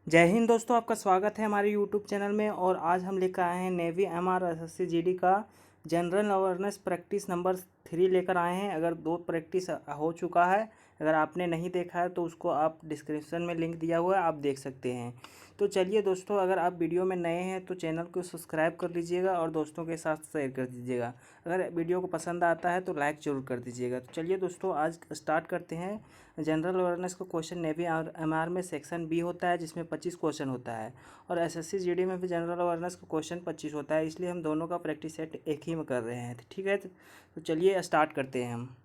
जय हिंद दोस्तों, आपका स्वागत है हमारे यूट्यूब चैनल में। और आज हम लेकर आए हैं नेवी एमआर एसएससी जीडी का जनरल अवेयरनेस प्रैक्टिस नंबर 3 लेकर आए हैं। अगर 2 प्रैक्टिस हो चुका है, अगर आपने नहीं देखा है तो उसको आप डिस्क्रिप्शन में लिंक दिया हुआ है, आप देख सकते हैं। तो चलिए दोस्तों, अगर आप वीडियो में नए हैं तो चैनल को सब्सक्राइब कर लीजिएगा और दोस्तों के साथ शेयर कर दीजिएगा। अगर वीडियो को पसंद आता है तो लाइक ज़रूर कर दीजिएगा। तो चलिए दोस्तों, आज स्टार्ट करते हैं। जनरल अवेयरनेस का क्वेश्चन नेवी और एमआर में सेक्शन बी होता है, जिसमें 25 क्वेश्चन होता है, और एसएससी जीडी में भी जनरल अवेयरनेस का क्वेश्चन 25 होता है। इसलिए हम दोनों का प्रैक्टिस सेट एक ही में कर रहे हैं, ठीक है। तो चलिए स्टार्ट करते हैं हम।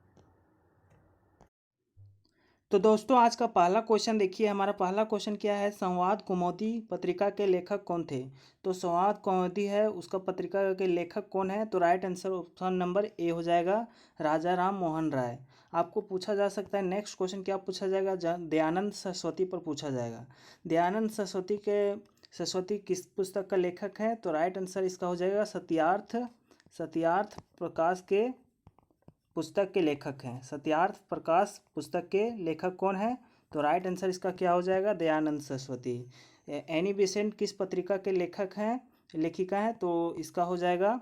तो दोस्तों, आज का पहला क्वेश्चन देखिए। हमारा पहला क्वेश्चन क्या है? संवाद कौमुदी पत्रिका के लेखक कौन थे? तो संवाद कौमुदी है, उसका पत्रिका के लेखक कौन है? तो right answer option number A हो जाएगा, राजा राम मोहन राय। आपको पूछा जा सकता है नेक्स्ट क्वेश्चन क्या पूछा जाएगा? दयानंद सरस्वती पर पूछा जाएगा। दयानंद सरस्वती किस पुस्तक का लेखक है? तो राइट आंसर इसका हो जाएगा सत्यार्थ प्रकाश के पुस्तक के लेखक हैं। सत्यार्थ प्रकाश पुस्तक के लेखक कौन है? तो राइट आंसर इसका क्या हो जाएगा? दयानंद सरस्वती। एनी बेसेंट किस पत्रिका के लेखिका हैं? तो इसका हो जाएगा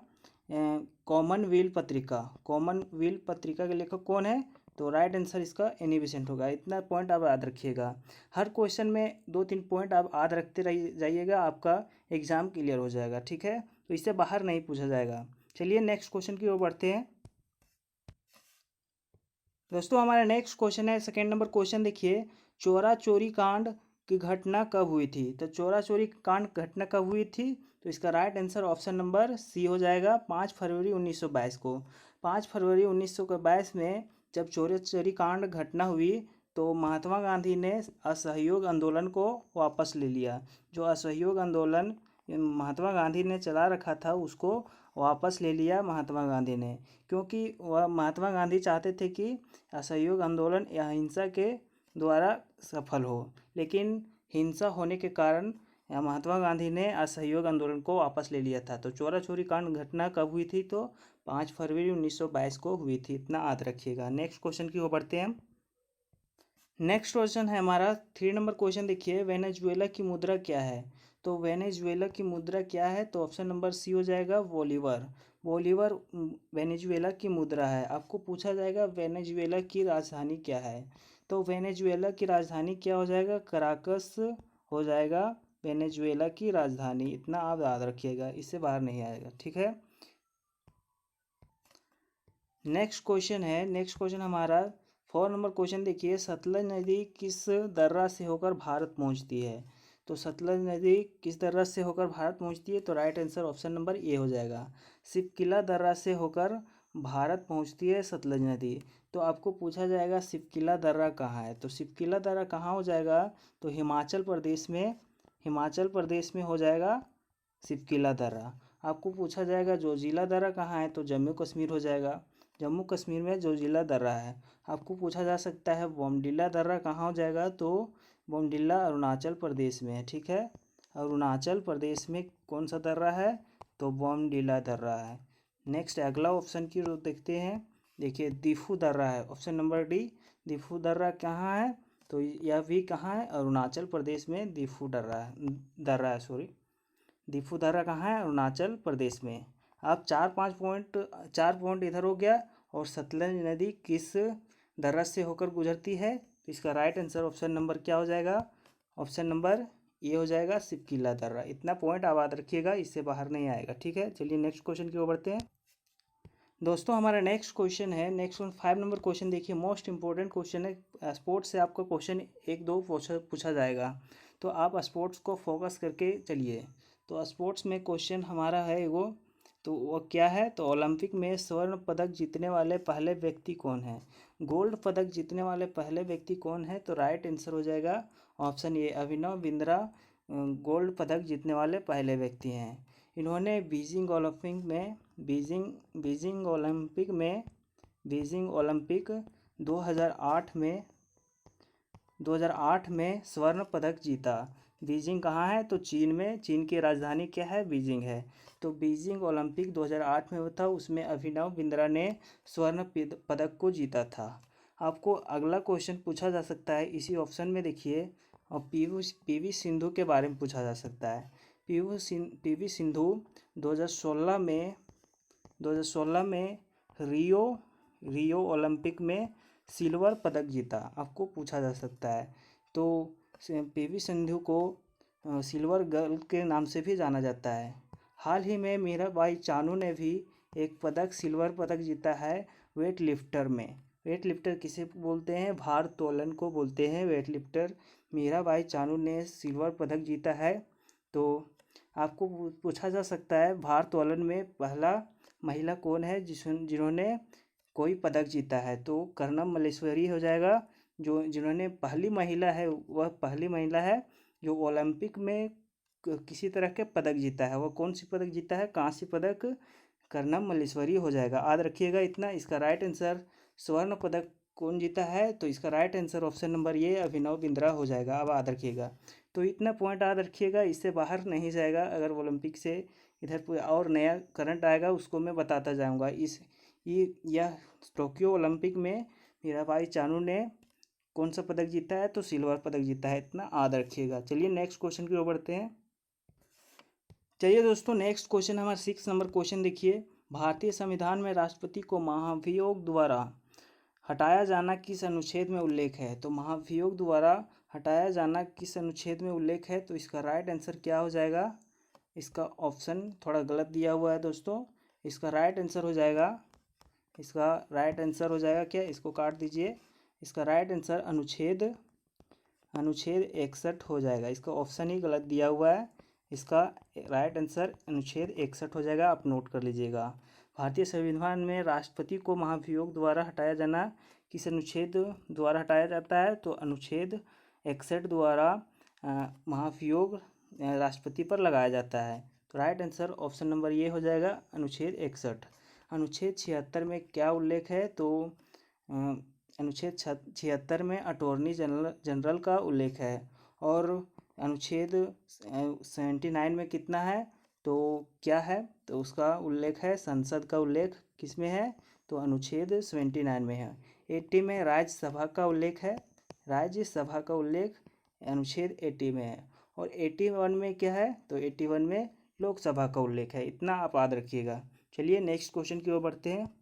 कॉमनवेल्थ पत्रिका के लेखक कौन है? तो राइट आंसर इसका एनी बेसेंट होगा। इतना पॉइंट आप याद रखिएगा। हर क्वेश्चन में 2-3 पॉइंट आप याद रखते रह जाइएगा, आपका एग्जाम क्लियर हो जाएगा, ठीक है। तो इससे बाहर नहीं पूछा जाएगा। चलिए नेक्स्ट क्वेश्चन की ओर बढ़ते हैं। दोस्तों, हमारा नेक्स्ट क्वेश्चन है, सेकेंड नंबर क्वेश्चन देखिए। चोरा चोरी कांड की घटना कब हुई थी? तो चोरा चोरी कांड घटना कब हुई थी? तो इसका right answer option number C हो जाएगा, 5 फरवरी 1922 को। 5 फरवरी 1922 में जब चोरी चोरी कांड घटना हुई तो महात्मा गांधी ने असहयोग आंदोलन को वापस ले लिया। जो असहयोग आंदोलन महात्मा गांधी ने चला रखा था उसको वापस ले लिया महात्मा गांधी ने, क्योंकि वह महात्मा गांधी चाहते थे कि असहयोग आंदोलन या हिंसा के द्वारा सफल हो, लेकिन हिंसा होने के कारण महात्मा गांधी ने असहयोग आंदोलन को वापस ले लिया था। तो चोरा चोरी कांड घटना कब हुई थी? तो 5 फरवरी 1922 को हुई थी। इतना याद रखिएगा। नेक्स्ट क्वेश्चन की ओर बढ़ते हैं। नेक्स्ट क्वेश्चन है हमारा 3 नंबर क्वेश्चन देखिए। वेनेजुएला की मुद्रा क्या है? तो वेनेजुएला की मुद्रा क्या है? तो ऑप्शन नंबर सी हो जाएगा, बोलीवर। बोलीवर वेनेजुएला की मुद्रा है। आपको पूछा जाएगा वेनेजुएला की राजधानी क्या है? तो वेनेजुएला की राजधानी क्या हो जाएगा? कराकस हो जाएगा वेनेजुएला की राजधानी। इतना आप याद रखिएगा, इससे बाहर नहीं आएगा, ठीक है। नेक्स्ट क्वेश्चन हमारा 4 नंबर क्वेश्चन देखिए। सतलज नदी किस दर्रा से होकर भारत पहुंचती है? तो सतलज नदी किस दर्रा से होकर भारत पहुंचती है? तो right answer option number A हो जाएगा, सिपकिला दर्रा से होकर भारत पहुंचती है सतलज नदी। तो आपको पूछा जाएगा सिपकिला दर्रा कहाँ है? तो सिपकिला दर्रा कहाँ हो जाएगा? तो हिमाचल प्रदेश में हो जाएगा सिपकिला दर्रा। आपको पूछा जाएगा जोजिला दर्रा कहाँ है? तो जम्मू कश्मीर हो जाएगा। जम्मू कश्मीर में जोजिला दर्रा है। आपको पूछा जा सकता है बोमडिला दर्रा कहाँ हो जाएगा? तो बोमडिला अरुणाचल प्रदेश में है, ठीक है। अरुणाचल प्रदेश में कौन सा दर्रा है? तो बोमडिला दर्रा है। नेक्स्ट अगला ऑप्शन की ओर देखते हैं। देखिए दिफू दर्रा है, ऑप्शन नंबर डी। दिफू दर्रा कहाँ है? तो यह भी कहाँ है? अरुणाचल प्रदेश में दर्रा है सॉरी। दिफू दर्रा कहाँ है? अरुणाचल प्रदेश में। आप 4 पॉइंट इधर हो गया। और सतलज नदी किस दर्रा से होकर गुजरती है? तो इसका राइट आंसर ऑप्शन नंबर क्या हो जाएगा? ऑप्शन नंबर ये हो जाएगा, सिपकिला दर्रा। इतना पॉइंट आप याद रखिएगा, इससे बाहर नहीं आएगा, ठीक है। चलिए नेक्स्ट क्वेश्चन की ओर बढ़ते हैं। दोस्तों, हमारा नेक्स्ट क्वेश्चन है, 5 नंबर क्वेश्चन देखिए। मोस्ट इंपॉर्टेंट क्वेश्चन है। स्पोर्ट्स से आपका क्वेश्चन 1-2 पूछा जाएगा, तो आप स्पोर्ट्स को फोकस करके चलिए। तो स्पोर्ट्स में क्वेश्चन हमारा है वो, तो वो क्या है? तो ओलंपिक में स्वर्ण पदक जीतने वाले पहले व्यक्ति कौन है? गोल्ड पदक जीतने वाले पहले व्यक्ति कौन है? तो राइट आंसर हो जाएगा option A, Abhinav Bindra gold पदक जीतने वाले पहले व्यक्ति हैं। इन्होंने बीजिंग ओलंपिक 2008 में स्वर्ण पदक जीता। बीजिंग कहाँ है? तो चीन में। चीन की राजधानी क्या है? बीजिंग है। तो बीजिंग ओलंपिक 2008 में हुआ था, उसमें अभिनव बिंद्रा ने स्वर्ण पदक को जीता था। आपको अगला क्वेश्चन पूछा जा सकता है इसी ऑप्शन में देखिए। और पीवी सिंधु के बारे में पूछा जा सकता है। पीवी सिंधु 2016 में रियो ओलंपिक में सिल्वर पदक जीता, आपको पूछा जा सकता है। तो पीवी सिंधु को सिल्वर गर्ल के नाम से भी जाना जाता है। हाल ही में मीराबाई चानू ने भी एक सिल्वर पदक जीता है वेट लिफ्टर में। वेट लिफ्टर किसे बोलते हैं? भारोत्तोलन को बोलते हैं वेट लिफ्टर। मीराबाई चानू ने सिल्वर पदक जीता है। तो आपको पूछा जा सकता है भारोत्तोलन में पहला महिला कौन है जिन्होंने कोई पदक जीता है? तो कर्णम मल्लेश्वरी हो जाएगा। जिन्होंने पहली महिला है, वह पहली महिला है जो ओलंपिक में किसी तरह के पदक जीता है। वह कौन सी पदक जीता है? कांस्य पदक। कर्णम मल्लेश्वरी हो जाएगा। याद रखिएगा इतना। इसका राइट आंसर स्वर्ण पदक कौन जीता है? तो इसका राइट आंसर ऑप्शन नंबर ये अभिनव बिंद्रा हो जाएगा। अब याद रखिएगा। तो इतना पॉइंट याद रखिएगा, इससे बाहर नहीं जाएगा। अगर ओलंपिक से इधर और नया करंट आएगा उसको मैं बताता जाऊंगा। यह टोक्यो ओलंपिक में मीराबाई चानू ने कौन सा पदक जीता है? तो सिल्वर पदक जीता है। इतना याद रखिएगा। चलिए नेक्स्ट क्वेश्चन की ओर बढ़ते हैं। चलिए दोस्तों, नेक्स्ट क्वेश्चन हमारा 6 नंबर क्वेश्चन देखिए। भारतीय संविधान में राष्ट्रपति को महाभियोग द्वारा हटाया जाना किस अनुच्छेद में उल्लेख है? तो महाभियोग द्वारा हटाया जाना किस अनुच्छेद में उल्लेख है? तो इसका राइट आंसर क्या हो जाएगा? इसका ऑप्शन थोड़ा गलत दिया हुआ है दोस्तों। इसका राइट आंसर हो जाएगा क्या? इसको काट दीजिए। इसका राइट आंसर अनुच्छेद 61 हो जाएगा। इसका ऑप्शन ही गलत दिया हुआ है। इसका राइट आंसर अनुच्छेद 61 हो जाएगा। आप नोट कर लीजिएगा। भारतीय संविधान में राष्ट्रपति को महाभियोग द्वारा हटाया जाना किस अनुच्छेद द्वारा हटाया जाता है? तो अनुच्छेद 61 द्वारा महाभियोग राष्ट्रपति पर लगाया जाता है। तो राइट आंसर ऑप्शन नंबर ये हो जाएगा, अनुच्छेद 61। अनुच्छेद 76 में क्या उल्लेख है? तो अनुच्छेद 76 में अटॉर्नी जनरल का उल्लेख है। और अनुच्छेद 79 में कितना है? तो क्या है? तो उसका उल्लेख है, संसद का उल्लेख किस में है? तो अनुच्छेद 79 में है। 80 में राज्यसभा का उल्लेख है। राज्यसभा का उल्लेख अनुच्छेद 80 में है। और 81 में क्या है? तो 81 में लोकसभा का उल्लेख है। इतना आप याद रखिएगा। चलिए नेक्स्ट क्वेश्चन की ओर बढ़ते हैं।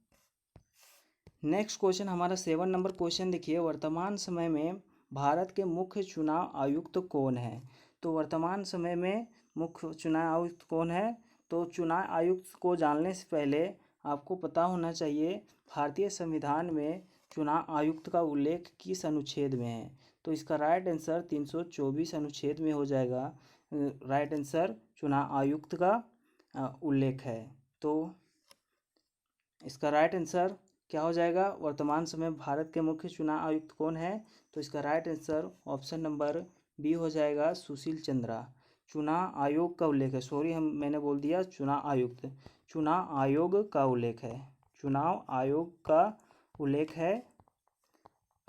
नेक्स्ट क्वेश्चन हमारा 7 नंबर क्वेश्चन देखिए। वर्तमान समय में भारत के मुख्य चुनाव आयुक्त कौन है? तो वर्तमान समय में मुख्य चुनाव आयुक्त कौन है? तो चुनाव आयुक्त को जानने से पहले आपको पता होना चाहिए भारतीय संविधान में चुनाव आयुक्त का उल्लेख किस अनुच्छेद में है? तो इसका राइट आंसर 324 अनुच्छेद में हो जाएगा। राइट आंसर चुनाव आयुक्त का उल्लेख है। तो इसका राइट आंसर क्या हो जाएगा? वर्तमान समय भारत के मुख्य चुनाव आयुक्त कौन है? तो इसका right answer option number B हो जाएगा, सुशील चंद्रा। चुनाव आयोग का उल्लेख है, मैंने बोल दिया चुनाव आयुक्त। चुनाव आयोग का उल्लेख है, चुनाव आयोग का उल्लेख है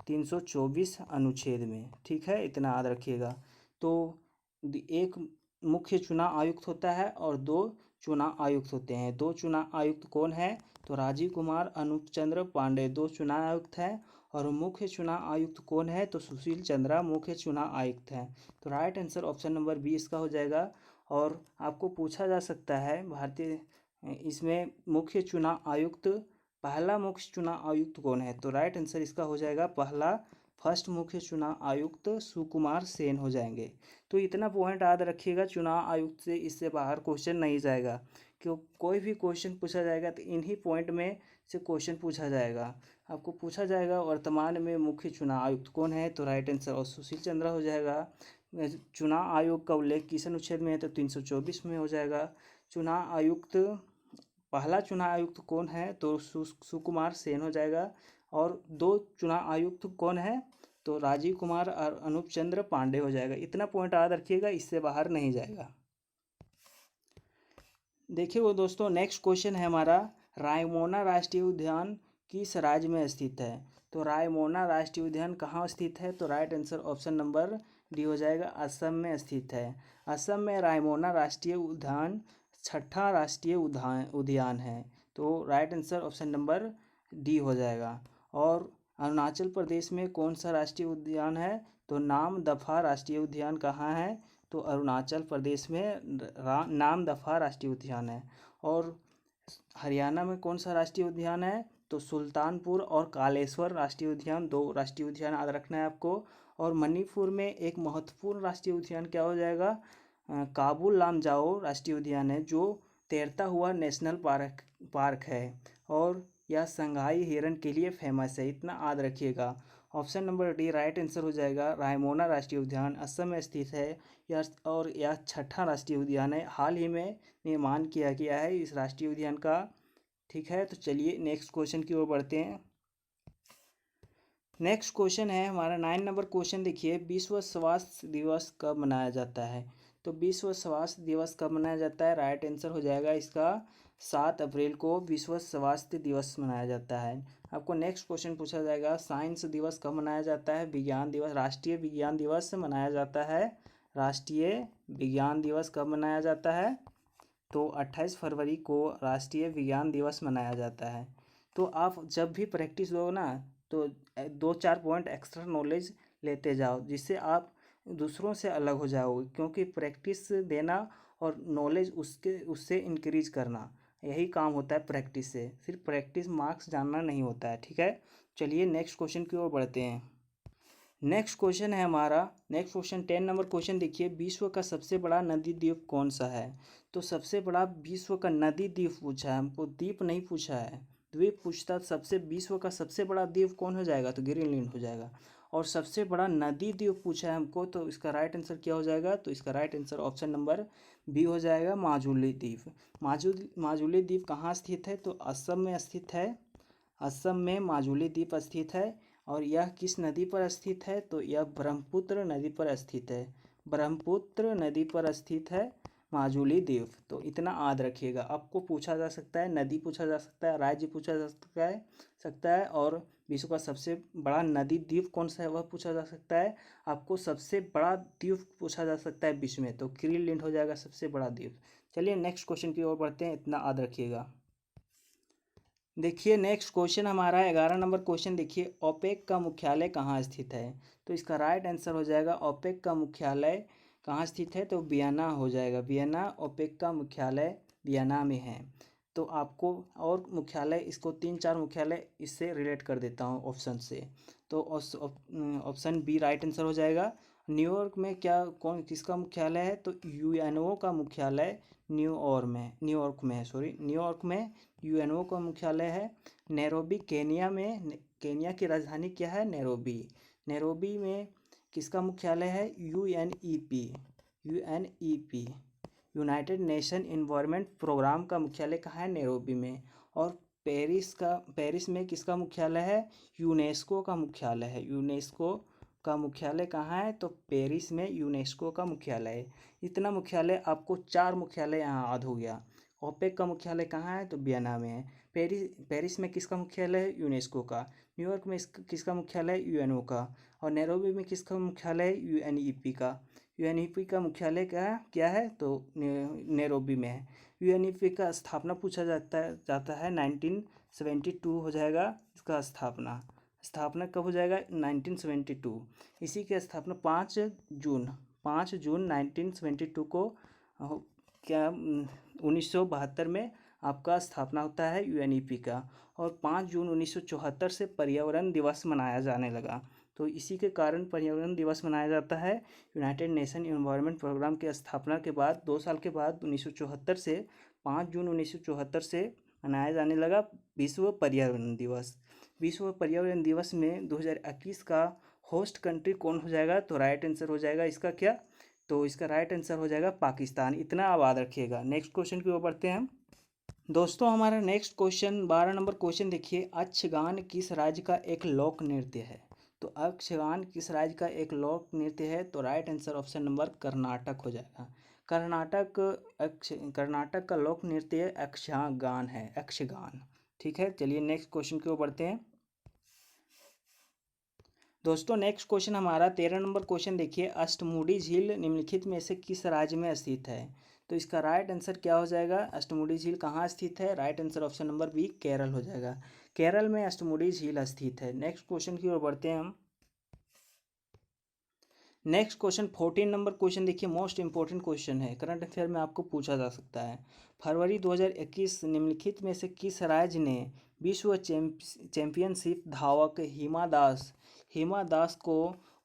324 अनुच्छेद में। ठीक है, इतना याद रखिएगा। तो एक मुख्य चुनाव आयुक्त होता है और 2 चुनाव आयुक्त होते हैं। 2 चुनाव आयुक्त कौन है? तो राजीव कुमार, अनूप चंद्र पांडे 2 चुनाव आयुक्त हैं। और मुख्य चुनाव आयुक्त कौन है? तो सुशील चंद्रा मुख्य चुनाव आयुक्त हैं। तो राइट आंसर ऑप्शन नंबर 20 का हो जाएगा। और आपको पूछा जा सकता है भारतीय इसमें मुख्य चुनाव आयुक्त, पहला मुख्य चुनाव आयुक्त कौन है? तो राइट आंसर इसका हो जाएगा फर्स्ट मुख्य चुनाव आयुक्त सुकुमार सेन हो जाएंगे। तो इतना पॉइंट याद रखिएगा, चुनाव आयुक्त से इससे बाहर क्वेश्चन नहीं जाएगा। क्यों कोई भी क्वेश्चन पूछा जाएगा तो इन्हीं पॉइंट में से क्वेश्चन पूछा जाएगा। आपको पूछा जाएगा वर्तमान में मुख्य चुनाव आयुक्त कौन है? तो राइट आंसर और सुशील चंद्रा हो जाएगा। चुनाव आयोग का उल्लेख किस अनुच्छेद में है? तो 324 में हो जाएगा। चुनाव आयुक्त, पहला चुनाव आयुक्त कौन है? तो सुकुमार सेन हो जाएगा। और 2 चुनाव आयुक्त कौन है? तो राजीव कुमार और अनूप चंद्र पांडे हो जाएगा। इतना पॉइंट याद रखिएगा, इससे बाहर नहीं जाएगा। देखिए वो दोस्तों, नेक्स्ट क्वेश्चन है हमारा, रायमोना राष्ट्रीय उद्यान किस राज्य में स्थित है? तो रायमोना राष्ट्रीय उद्यान कहाँ स्थित है? तो right answer option number D हो जाएगा, असम में स्थित है। असम में रायमोना राष्ट्रीय उद्यान 6ठा राष्ट्रीय उद्यान है। तो right answer option number D हो जाएगा। और अरुणाचल प्रदेश में कौन सा राष्ट्रीय उद्यान है? तो नामदफा राष्ट्रीय उद्यान कहाँ है? तो अरुणाचल प्रदेश में नामदफा राष्ट्रीय उद्यान है। और हरियाणा में कौन सा राष्ट्रीय उद्यान है? तो सुल्तानपुर और कालेश्वर राष्ट्रीय उद्यान, 2 राष्ट्रीय उद्यान याद रखना है आपको। और मणिपुर में एक महत्वपूर्ण राष्ट्रीय उद्यान क्या हो जाएगा? काबुल लामजाओ राष्ट्रीय उद्यान है, जो तैरता हुआ नेशनल पार्क है और यह संघाई हिरन के लिए फेमस है, इतना याद रखिएगा। Option number D right answer हो जाएगा। रायमोना राष्ट्रीय उद्यान असम में स्थित है यह 6ठा राष्ट्रीय उद्यान है। हाल ही में निर्माण किया गया है इस राष्ट्रीय उद्यान का। ठीक है, तो चलिए नेक्स्ट क्वेश्चन की ओर बढ़ते हैं। नेक्स्ट क्वेश्चन है हमारा 9 नंबर क्वेश्चन। देखिए, विश्व स्वास्थ्य दिवस कब मनाया जाता है? तो विश्व स्वास्थ्य दिवस कब मनाया जाता है? राइट आंसर हो जाएगा इसका 7 अप्रैल को विश्व स्वास्थ्य दिवस मनाया जाता है। आपको नेक्स्ट क्वेश्चन पूछा जाएगा, साइंस दिवस कब मनाया जाता है? विज्ञान दिवस, राष्ट्रीय विज्ञान दिवस मनाया जाता है। राष्ट्रीय विज्ञान दिवस कब मनाया जाता है? तो 28 फरवरी को राष्ट्रीय विज्ञान दिवस मनाया जाता है। तो आप जब भी प्रैक्टिस दो ना, तो 2-4 पॉइंट एक्स्ट्रा नॉलेज लेते जाओ, जिससे आप दूसरों से अलग हो जाओगे, क्योंकि प्रैक्टिस देना और नॉलेज उससे इंक्रीज करना, यही काम होता है प्रैक्टिस से। सिर्फ प्रैक्टिस मार्क्स जानना नहीं होता है। ठीक है, चलिए नेक्स्ट क्वेश्चन की ओर बढ़ते हैं। नेक्स्ट क्वेश्चन है हमारा, नेक्स्ट क्वेश्चन 10 नंबर क्वेश्चन। देखिए, विश्व का सबसे बड़ा नदी द्वीप कौन सा है? तो सबसे बड़ा विश्व का नदी द्वीप पूछा है हमको, द्वीप नहीं पूछा है, द्वीप पूछता। सबसे विश्व का सबसे बड़ा द्वीप कौन हो जाएगा? तो ग्रीनलैंड हो जाएगा। और सबसे बड़ा नदी द्वीप पूछा है हमको, तो इसका राइट आंसर क्या हो जाएगा? तो इसका right answer option number B हो जाएगा, माजुली द्वीप। माजुली द्वीप कहाँ स्थित है? तो असम में स्थित है। असम में माजुली द्वीप स्थित है। और यह किस नदी पर स्थित है? तो यह ब्रह्मपुत्र नदी पर स्थित है। ब्रह्मपुत्र नदी पर स्थित है माजुली द्वीप। तो इतना याद रखिएगा। आपको पूछा जा सकता है, नदी पूछा जा सकता है, राज्य पूछा जा सकता है और विश्व का सबसे बड़ा नदी द्वीप कौन सा है वह पूछा जा सकता है। आपको सबसे बड़ा द्वीप पूछा जा सकता है विश्व में, तो ग्रीनलैंड हो जाएगा सबसे बड़ा द्वीप। चलिए नेक्स्ट क्वेश्चन की ओर बढ़ते हैं, इतना याद रखिएगा। देखिए, नेक्स्ट क्वेश्चन हमारा 11 नंबर क्वेश्चन। देखिए, ओपेक का मुख्यालय कहाँ स्थित है? तो इसका राइट आंसर हो जाएगा, ओपेक का मुख्यालय कहाँ स्थित है? तो वियना हो जाएगा। वियना, ओपेक का मुख्यालय वियना में है। तो आपको और मुख्यालय, इसको 3-4 मुख्यालय इससे रिलेट कर देता हूँ ऑप्शन से। तो ऑप्शन बी राइट आंसर हो जाएगा। न्यूयॉर्क में किसका मुख्यालय है? तो यूएनओ का मुख्यालय न्यूयॉर्क में यूएनओ का मुख्यालय है। नैरोबी केनिया में, केनिया की राजधानी क्या है? नैरोबी में किसका मुख्यालय है? UNEP United Nation Environment Programme का मुख्यालय कहाँ है? नैरोबी में। और पेरिस में किसका मुख्यालय है? यूनेस्को का मुख्यालय है। यूनेस्को का मुख्यालय कहाँ है? तो पेरिस में यूनेस्को का मुख्यालय है। इतना मुख्यालय, आपको 4 मुख्यालय यहाँ याद हो गया। ओपेक का मुख्यालय कहाँ है? तो वियना में है। पेरिस में किसका मुख्यालय है? यूनेस्को का। न्यूयॉर्क में किसका मुख्यालय है? यूएनओ का। और नैरोबी में किसका मुख्यालय है? यूएनईपी का। यूएनईपी का मुख्यालय क्या है? तो नैरोबी में है। यूएनईपी का स्थापना पूछा जाता है 1972 हो जाएगा इसका स्थापना कब हो जाएगा? 1972। इसी की स्थापना 5 जून 1972 को क्या 1972 में आपका स्थापना होता है यूएनईपी का। और 5 जून 1974 से पर्यावरण दिवस मनाया जाने लगा। तो इसी के कारण पर्यावरण दिवस मनाया जाता है। यूनाइटेड नेशन एनवायरनमेंट प्रोग्राम की स्थापना के बाद 2 साल के बाद 1974 से 5 जून 1974 से मनाया जाने लगा विश्व पर्यावरण दिवस। विश्व पर्यावरण दिवस में 2021 का होस्ट कंट्री कौन हो जाएगा? तो राइट आंसर हो जाएगा इसका क्या? तो इसका राइट आंसर हो जाएगा पाकिस्तान। इतना आप याद रखिएगा। नेक्स्ट क्वेश्चन की ओर बढ़ते हैं हम। दोस्तों, हमारा नेक्स्ट क्वेश्चन 12 नंबर क्वेश्चन देखिए, अक्षगान किस राज्य का एक लोक नृत्य है? तो अक्षगान किस राज्य का एक लोक नृत्य है? तो right answer option number Karnataka हो जाएगा। कर्नाटक का लोक नृत्य अक्षगान है, अक्षगान। ठीक है, चलिए नेक्स्ट क्वेश्चन की ओर बढ़ते हैं। दोस्तों, नेक्स्ट क्वेश्चन हमारा 13 नंबर क्वेश्चन देखिए, अष्टमुडी झील निम्नलिखित में से किस राज्य में स्थित है? तो इसका राइट आंसर क्या हो जाएगा? अष्टमुडी झील कहाँ स्थित है? Right answer option number B Kerala हो जाएगा। केरल में अष्टमुडी झील स्थित है। नेक्स्ट क्वेश्चन की ओर बढ़ते हैं हम। नेक्स्ट क्वेश्चन 14 नंबर क्वेश्चन देखिए, मोस्ट इंपॉर्टेंट क्वेश्चन है, करंट अफेयर में आपको पूछा जा सकता है। फरवरी 2021 निम्नलिखित में से किस राज्य ने विश्व चैंपियनशिप धावक हिमा दास को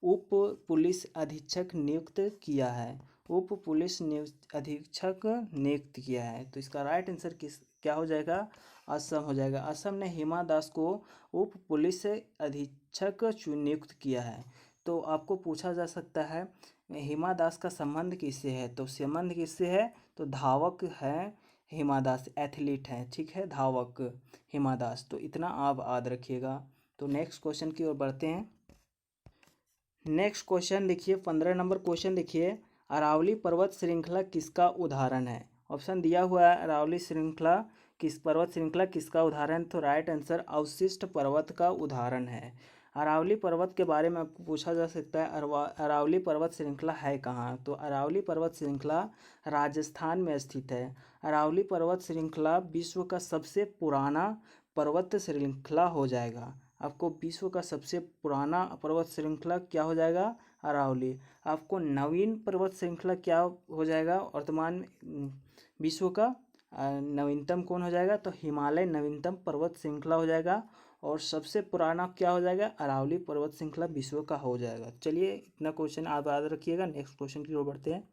उप पुलिस अधीक्षक नियुक्त किया है? उप पुलिस अधीक्षक नियुक्त किया है, तो इसका राइट आंसर क्या हो जाएगा? असम हो जाएगा। असम ने हिमा दास को उप पुलिस अधीक्षक नियुक्त किया है। तो आपको पूछा जा सकता है हिमा दास का संबंध किससे है? तो संबंध किससे है? तो धावक है हिमा दास, एथलीट हैं, ठीक है, धावक हिमा दास। तो इतना आप याद रखिएगा। तो नेक्स्ट क्वेश्चन की ओर बढ़ते हैं। नेक्स्ट क्वेश्चन देखिए, 15 नंबर क्वेश्चन देखिए, अरावली पर्वत श्रृंखला किसका उदाहरण है? ऑप्शन दिया हुआ है, अरावली पर्वत श्रृंखला किसका उदाहरण? तो राइट आंसर अवशिष्ट पर्वत का उदाहरण है। अरावली पर्वत के बारे में आपको पूछा जा सकता है, अरावली पर्वत श्रृंखला है कहाँ? तो अरावली पर्वत श्रृंखला राजस्थान में स्थित है। अरावली पर्वत श्रृंखला विश्व का सबसे पुराना पर्वत श्रृंखला हो जाएगा। आपको विश्व का सबसे पुराना पर्वत श्रृंखला क्या हो जाएगा? अरावली। आपको नवीन पर्वत श्रृंखला क्या हो जाएगा? वर्तमान विश्व का नवीनतम कौन हो जाएगा? तो हिमालय नवीनतम पर्वत श्रृंखला हो जाएगा। और सबसे पुराना क्या हो जाएगा? अरावली पर्वत श्रृंखला विश्व का हो जाएगा। चलिए इतना क्वेश्चन आप याद रखिएगा। नेक्स्ट क्वेश्चन की ओर बढ़ते हैं।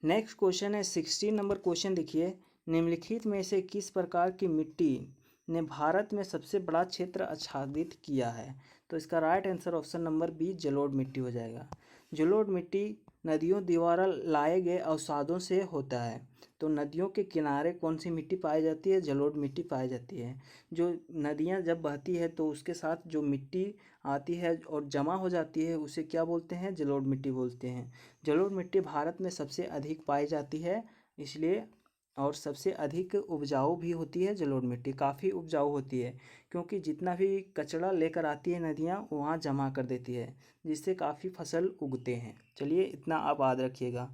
नेक्स्ट क्वेश्चन है 16 नंबर क्वेश्चन देखिए, निम्नलिखित में से किस प्रकार की मिट्टी ने भारत में सबसे बड़ा क्षेत्र आच्छादित किया है? तो इसका right answer option number B जलोढ़ मिट्टी हो जाएगा। जलोढ़ मिट्टी नदियों द्वारा लाए गए अवसादों से होता है। तो नदियों के किनारे कौन सी मिट्टी पाई जाती है? जलोढ़ मिट्टी पाई जाती है। जो नदियाँ जब बहती है तो उसके साथ जो मिट्टी आती है और जमा हो जाती है उसे क्या बोलते हैं? जलोढ़ मिट्टी बोलते हैं। जलोढ़ मिट्टी भारत में सबसे अधिक पाई जाती है, इसलिए और सबसे अधिक उपजाऊ भी होती है। जलोढ़ मिट्टी काफ़ी उपजाऊ होती है, क्योंकि जितना भी कचरा लेकर आती है नदियाँ वहाँ जमा कर देती है, जिससे काफ़ी फसल उगते हैं। चलिए इतना आप याद रखिएगा।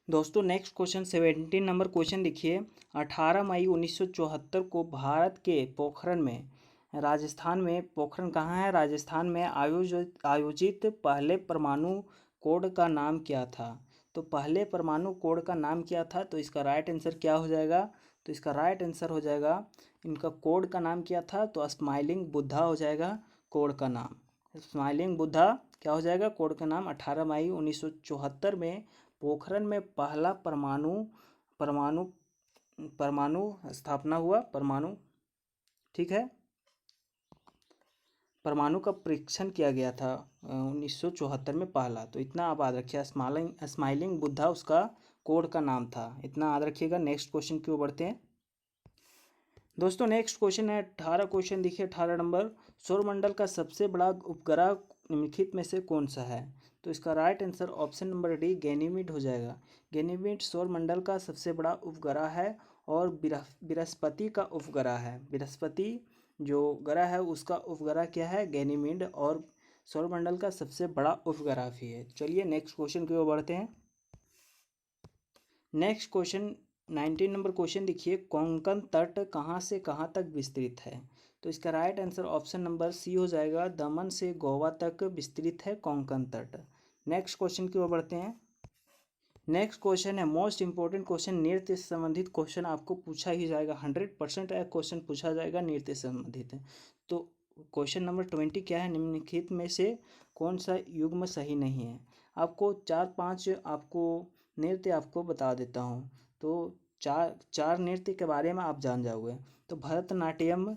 दोस्तों नेक्स्ट क्वेश्चन 17 नंबर क्वेश्चन देखिए, 18 मई 1974 को भारत के पोखरण में, राजस्थान में, पोखरण कहाँ है? राजस्थान में आयोजित पहले परमाणु कोड का नाम क्या था? तो पहले परमाणु कोड का नाम क्या था? तो इसका राइट आंसर क्या हो जाएगा? तो इसका राइट आंसर हो जाएगा, इनका कोड का नाम क्या था? तो स्माइलिंग बुद्धा हो जाएगा कोड का नाम। स्माइलिंग बुद्धा क्या हो जाएगा? कोड का नाम। 18 मई 1974 में पोखरण में पहला परमाणु परमाणु स्थापना हुआ। परमाणु, ठीक है, परमाणु का परीक्षण किया गया था 1974 में पहला। तो इतना आप याद रखिए, स्माइलिंग बुद्धा उसका कोड का नाम था। इतना याद रखिएगा। नेक्स्ट क्वेश्चन की ओर बढ़ते हैं। दोस्तों नेक्स्ट क्वेश्चन है 18 क्वेश्चन देखिए, 18 नंबर, सौरमंडल का सबसे बड़ा उपग्रह निम्नलिखित में से कौन सा है? तो इसका right answer option number D Ganymede हो जाएगा। गैनीमीड सौरमंडल का सबसे बड़ा उपग्रह है और बृहस्पति का उपग्रह है। बृहस्पति जो ग्रह है उसका उपग्रह क्या है? गैनीमीड, और सौरमंडल का सबसे बड़ा उपग्रह भी है। चलिए नेक्स्ट क्वेश्चन की ओर बढ़ते हैं। नेक्स्ट क्वेश्चन 19 नंबर क्वेश्चन देखिए, कोंकण तट कहाँ से कहाँ तक विस्तृत है? तो इसका right answer option number C हो जाएगा, दमन से गोवा तक विस्तृत है कोंकण तट। नेक्स्ट क्वेश्चन की ओर बढ़ते हैं। नेक्स्ट क्वेश्चन है मोस्ट इंपॉर्टेंट क्वेश्चन, नृत्य से संबंधित क्वेश्चन आपको पूछा ही जाएगा। 100% क्वेश्चन पूछा जाएगा नृत्य से संबंधित है। तो क्वेश्चन नंबर 20 क्या है? निम्नलिखित में से कौन सा युग्म सही नहीं है? आपको 4-5 आपको नृत्य आपको बता देता हूँ। तो चार नृत्य के बारे में आप जान जाओगे। तो भरतनाट्यम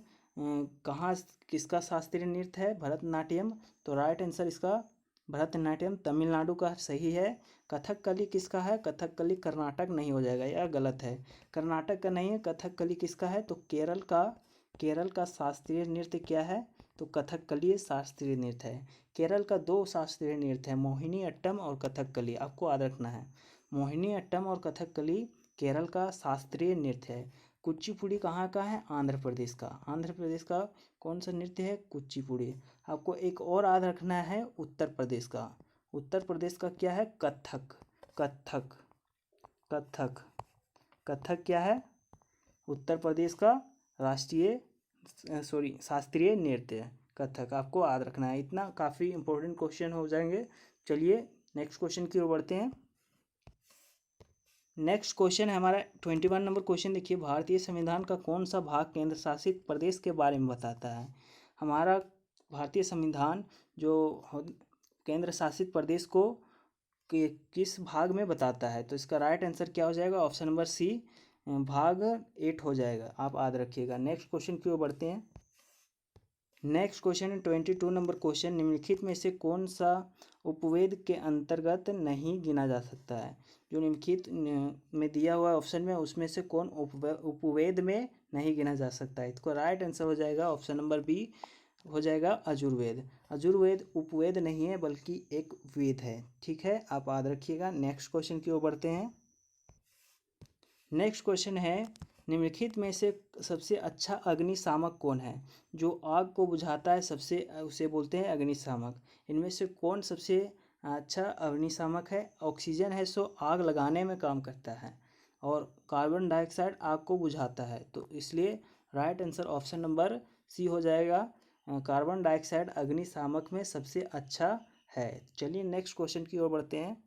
कहाँ, किसका शास्त्रीय नृत्य है? भरतनाट्यम। तो राइट आंसर इसका भरतनाट्यम तमिलनाडु का सही है। कथकली किसका है? कथकली कर्नाटक नहीं हो जाएगा, यह गलत है। कर्नाटक का नहीं है, कथकली किसका है? तो केरल का शास्त्रीय नृत्य क्या है? तो कथकली शास्त्रीय नृत्य है। केरल का 2 शास्त्रीय नृत्य है, मोहिनी अट्टम और कथकली, आपको याद रखना है। मोहिनी अट्टम और कथकली केरल का शास्त्रीय नृत्य है। कुचिपुड़ी कहाँ का है? आंध्र प्रदेश का। आंध्र प्रदेश का कौन सा नृत्य है? कुचिपुड़ी। आपको एक और याद रखना है, उत्तर प्रदेश का। उत्तर प्रदेश का क्या है? कथक। कथक कथक कथक क्या है? उत्तर प्रदेश का शास्त्रीय नृत्य है कथक, आपको याद रखना है। इतना काफ़ी इंपॉर्टेंट क्वेश्चन हो जाएंगे। चलिए नेक्स्ट क्वेश्चन की ओर बढ़ते हैं। नेक्स्ट क्वेश्चन है हमारा 21 नंबर क्वेश्चन। देखिए, भारतीय संविधान का कौन सा भाग केंद्र शासित प्रदेश के बारे में बताता है? हमारा भारतीय संविधान जो केंद्र शासित प्रदेश को किस भाग में बताता है? तो इसका राइट आंसर क्या हो जाएगा? ऑप्शन नंबर सी, भाग 8 हो जाएगा। आप याद रखिएगा। नेक्स्ट क्वेश्चन की ओर बढ़ते हैं। नेक्स्ट क्वेश्चन है 22 नंबर क्वेश्चन। निम्नलिखित में से कौन सा उपवेद के अंतर्गत नहीं गिना जा सकता है? जो निम्नलिखित में दिया हुआ ऑप्शन में, उसमें से कौन उपवेद में नहीं गिना जा सकता है? इसको राइट आंसर हो जाएगा ऑप्शन नंबर बी, हो जाएगा अजुर्वेद। अजुर्वेद उपवेद नहीं है बल्कि एक वेद है। ठीक है, आप याद रखिएगा। नेक्स्ट क्वेश्चन की ओर बढ़ते हैं। नेक्स्ट क्वेश्चन है, निम्नलिखित में से सबसे अच्छा अग्निशामक कौन है? जो आग को बुझाता है सबसे, उसे बोलते हैं अग्निशामक। इनमें से कौन सबसे अच्छा अग्निशामक है? ऑक्सीजन है, सो आग लगाने में काम करता है, और कार्बन डाइऑक्साइड आग को बुझाता है। तो इसलिए right answer option number C हो जाएगा। कार्बन डाइऑक्साइड अग्निशामक में सबसे अच्छा है। चलिए नेक्स्ट क्वेश्चन की ओर बढ़ते हैं।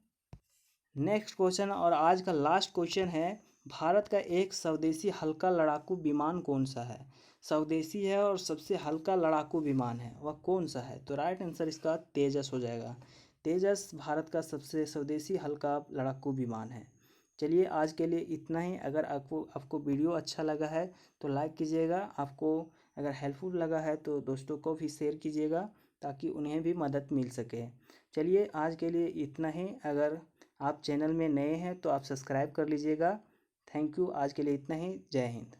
नेक्स्ट क्वेश्चन और आज का लास्ट क्वेश्चन है, भारत का एक स्वदेशी हल्का लड़ाकू विमान कौन सा है? स्वदेशी है और सबसे हल्का लड़ाकू विमान है, वह कौन सा है? तो राइट आंसर इसका तेजस हो जाएगा। तेजस भारत का सबसे स्वदेशी हल्का लड़ाकू विमान है। चलिए आज के लिए इतना ही। अगर आपको वीडियो अच्छा लगा है तो लाइक कीजिएगा। आपको अगर हेल्पफुल लगा है तो दोस्तों को भी शेयर कीजिएगा, ताकि उन्हें भी मदद मिल सके। चलिए आज के लिए इतना ही। अगर आप चैनल में नए हैं तो आप सब्सक्राइब कर लीजिएगा। Thank you. आज के लिए इतना ही। जय हिंद।